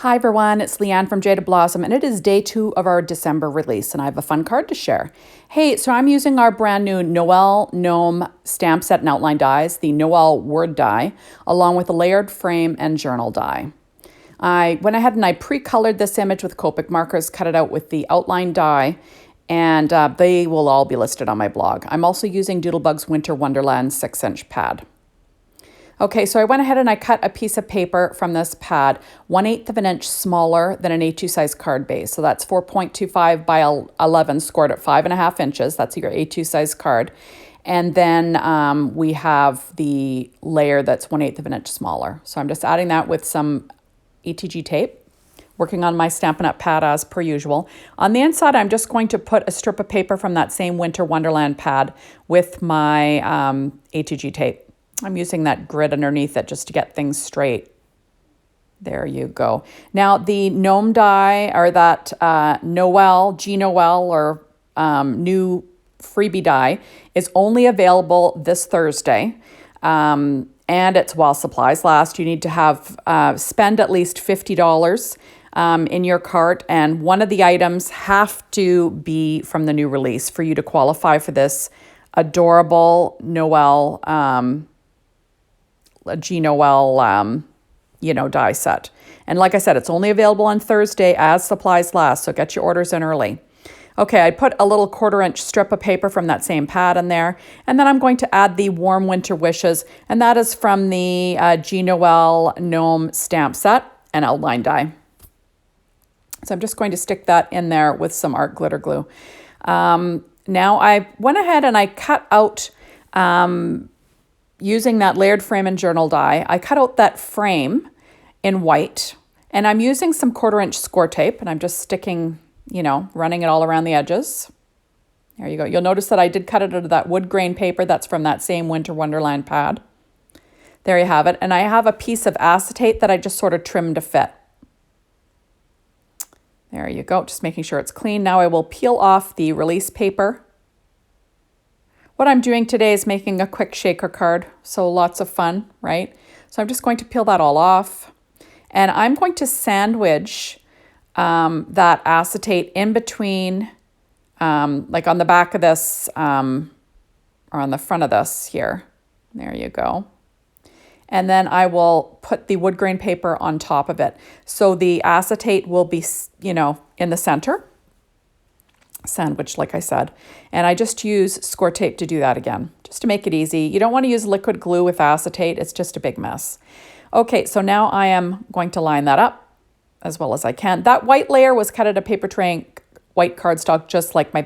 Hi everyone, it's Leanne from Jaded and it is day 2 of our December release and I have a fun card to share. Hey, so I'm using our brand new Gnoel Gnome stamp set and outline dies, the Gnoel Word die, along with a layered frame and journal die. I went ahead and I pre-colored this image with Copic markers, cut it out with the outline die, and they will all be listed on my blog. I'm also using Doodlebug's Winter Wonderland 6-inch pad. Okay, so I went ahead and I cut a piece of paper from this pad 1/8 of an inch smaller than an A2 size card base. So that's 4.25 by 11 scored at 5.5 inches. That's your A2 size card. And then we have the layer that's 1/8 of an inch smaller. So I'm just adding that with some ETG tape, working on my Stampin' Up! Pad as per usual. On the inside, I'm just going to put a strip of paper from that same Winter Wonderland pad with my ATG tape. I'm using that grid underneath it just to get things straight. There you go. Now the gnome die, or that Gnoel or new freebie die, is only available this Thursday. And it's while supplies last. You need to have spend at least $50 in your cart, and one of the items have to be from the new release for you to qualify for this adorable Gnoel die set. And like I said, it's only available on Thursday as supplies last, so get your orders in early. Okay, I put a little 1/4 inch strip of paper from that same pad in there, and then I'm going to add the Warm Winter Wishes, and that is from the Gnoel Gnome stamp set and outline die. So I'm just going to stick that in there with some art glitter glue. Now I went ahead and I cut out, using that layered frame and journal die, I cut out that frame in white, and I'm using some 1/4 inch score tape, and I'm just sticking, running it all around the edges. There you go. You'll notice that I did cut it out of that wood grain paper that's from that same Winter Wonderland pad. There you have it. And I have a piece of acetate that I just sort of trimmed to fit. There you go, just making sure it's clean. Now I will peel off the release paper. What I'm doing today is making a quick shaker card, so lots of fun, right? So I'm just going to peel that all off, and I'm going to sandwich that acetate in between, like on the back of this, or on the front of this here. There you go. And then I will put the wood grain paper on top of it. So the acetate will be, in the center, sandwich, like I said. And I just use score tape to do that again, just to make it easy. You don't want to use liquid glue with acetate. It's just a big mess. Okay, so now I am going to line that up as well as I can. That white layer was cut out of paper tray white cardstock, just like my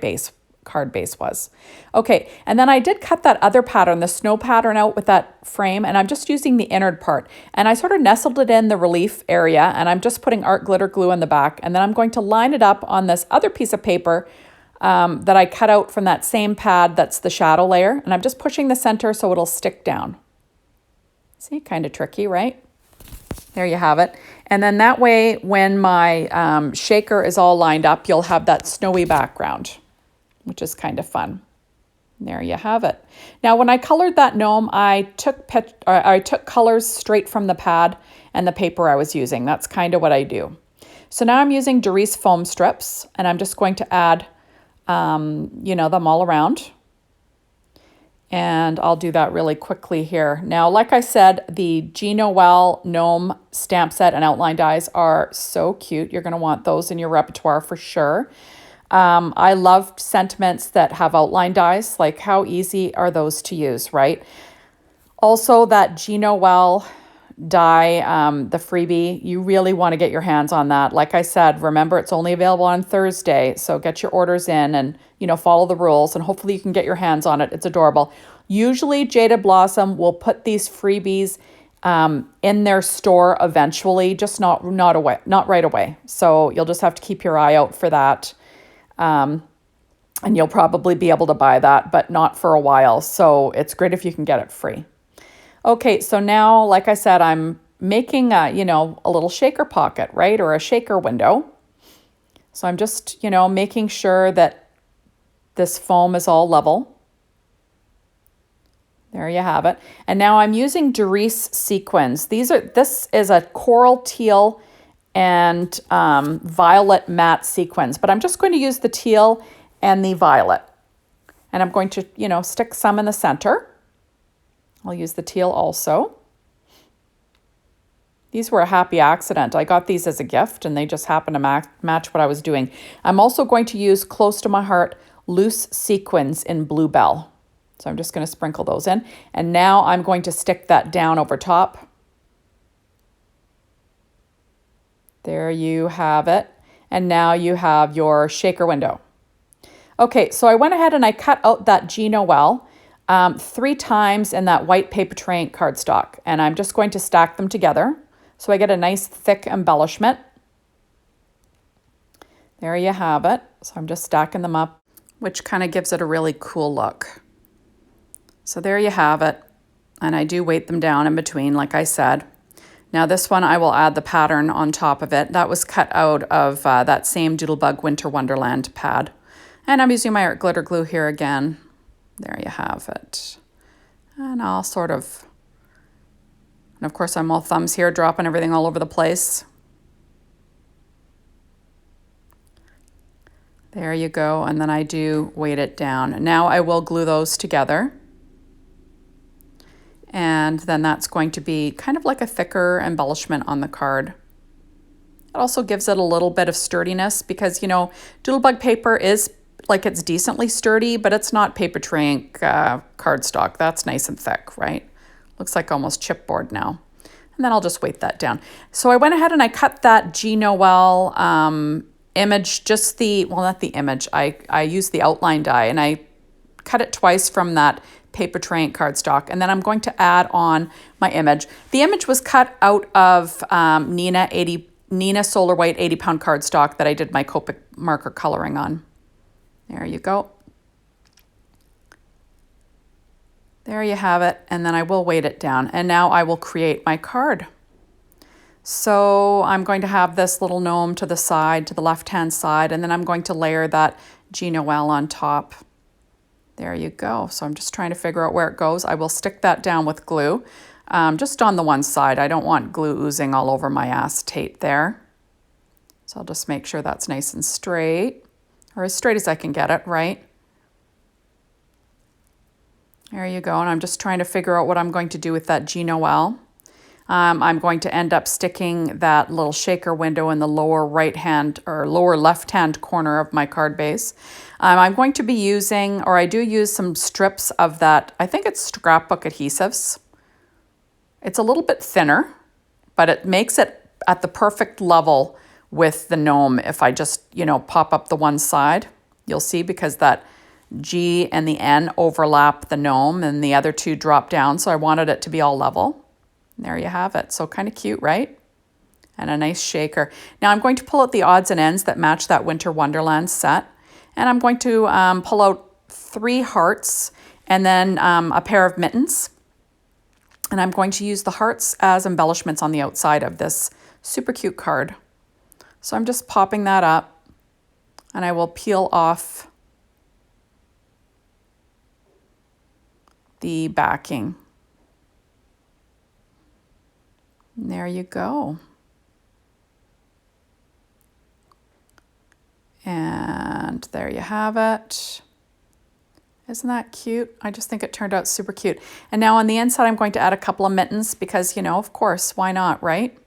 card base was. Okay, and then I did cut that other pattern, the snow pattern, out with that frame, and I'm just using the innard part. And I sort of nestled it in the relief area, and I'm just putting art glitter glue in the back, and then I'm going to line it up on this other piece of paper that I cut out from that same pad that's the shadow layer, and I'm just pushing the center so it'll stick down. See, kind of tricky, right? There you have it. And then that way, when my shaker is all lined up, you'll have that snowy background, which is kind of fun. There you have it. Now, when I colored that gnome, I took colors straight from the pad and the paper I was using. That's kind of what I do. So now I'm using Derice foam strips, and I'm just going to add them all around. And I'll do that really quickly here. Now, like I said, the Gnoel Gnome stamp set and outline dies are so cute. You're going to want those in your repertoire for sure. I love sentiments that have outline dies. Like, how easy are those to use, right? Also, that Gnoel die, the freebie, you really want to get your hands on that. Like I said, remember, it's only available on Thursday, so get your orders in and, follow the rules, and hopefully you can get your hands on it. It's adorable. Usually, Jaded Blossom will put these freebies in their store eventually, just not right away. So you'll just have to keep your eye out for that. And you'll probably be able to buy that, but not for a while. So it's great if you can get it free. Okay, so now, like I said, I'm making a little shaker pocket, right? Or a shaker window. So I'm just, making sure that this foam is all level. There you have it. And now I'm using Derice sequins. This is a coral teal and violet matte sequins, but I'm just going to use the teal and the violet. And I'm going to, you know, stick some in the center. I'll use the teal also. These were a happy accident. I got these as a gift and they just happened to match what I was doing. I'm also going to use Close to My Heart loose sequins in Bluebell. So I'm just going to sprinkle those in. And now I'm going to stick that down over top. There you have it. And now you have your shaker window. Okay, so I went ahead and I cut out that Gnoel 3 times in that white paper tray ink cardstock. And I'm just going to stack them together so I get a nice thick embellishment. There you have it. So I'm just stacking them up, which kind of gives it a really cool look. So there you have it. And I do weight them down in between, like I said. Now this one, I will add the pattern on top of it. That was cut out of that same Doodlebug Winter Wonderland pad. And I'm using my art glitter glue here again. There you have it. And I'll sort of, and of course I'm all thumbs here, dropping everything all over the place. There you go. And then I do weight it down. Now I will glue those together. And then that's going to be kind of like a thicker embellishment on the card. It also gives it a little bit of sturdiness because, you know, Doodlebug paper is like it's decently sturdy, but it's not paper tray ink cardstock. That's nice and thick, right? Looks like almost chipboard now. And then I'll just weight that down. So I went ahead and I cut that Gnoel image, just the, well, not the image. I used the outline die and I cut it twice from that paper tray ink cardstock. And then I'm going to add on my image. The image was cut out of Nina Solar White 80-pound cardstock that I did my Copic marker coloring on. There you go. There you have it. And then I will weight it down. And now I will create my card. So I'm going to have this little gnome to the side, to the left-hand side, and then I'm going to layer that Gnoel on top. There you go. So I'm just trying to figure out where it goes. I will stick that down with glue, just on the one side. I don't want glue oozing all over my acetate there. So I'll just make sure that's nice and straight. Or as straight as I can get it, right? There you go. And I'm just trying to figure out what I'm going to do with that Gnoel. I'm going to end up sticking that little shaker window in the lower right-hand or lower left-hand corner of my card base. I'm going to be using, or I do use some strips of that, I think it's scrapbook adhesives. It's a little bit thinner, but it makes it at the perfect level with the gnome. If I just, you know, pop up the one side, you'll see because that G and the N overlap the gnome and the other two drop down. So I wanted it to be all level. And there you have it. So kind of cute, right? And a nice shaker. Now I'm going to pull out the odds and ends that match that Winter Wonderland set. And I'm going to pull out 3 hearts and then a pair of mittens. And I'm going to use the hearts as embellishments on the outside of this super cute card. So I'm just popping that up and I will peel off the backing. And there you go. And there you have it. Isn't that cute? I just think it turned out super cute. And now on the inside, I'm going to add a couple of mittens because, you know, of course, why not, right?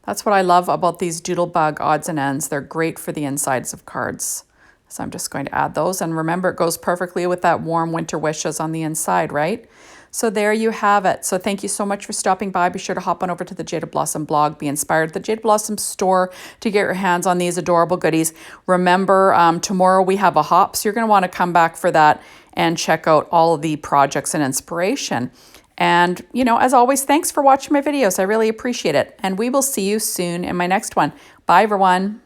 That's what I love about these Doodlebug odds and ends. They're great for the insides of cards. So I'm just going to add those. And remember, it goes perfectly with that warm winter wishes on the inside, right? So there you have it. So thank you so much for stopping by. Be sure to hop on over to the Jaded Blossom blog. Be inspired at the Jaded Blossom store to get your hands on these adorable goodies. Remember, tomorrow we have a hop, so you're going to want to come back for that and check out all of the projects and inspiration. And, you know, as always, thanks for watching my videos. I really appreciate it. And we will see you soon in my next one. Bye, everyone.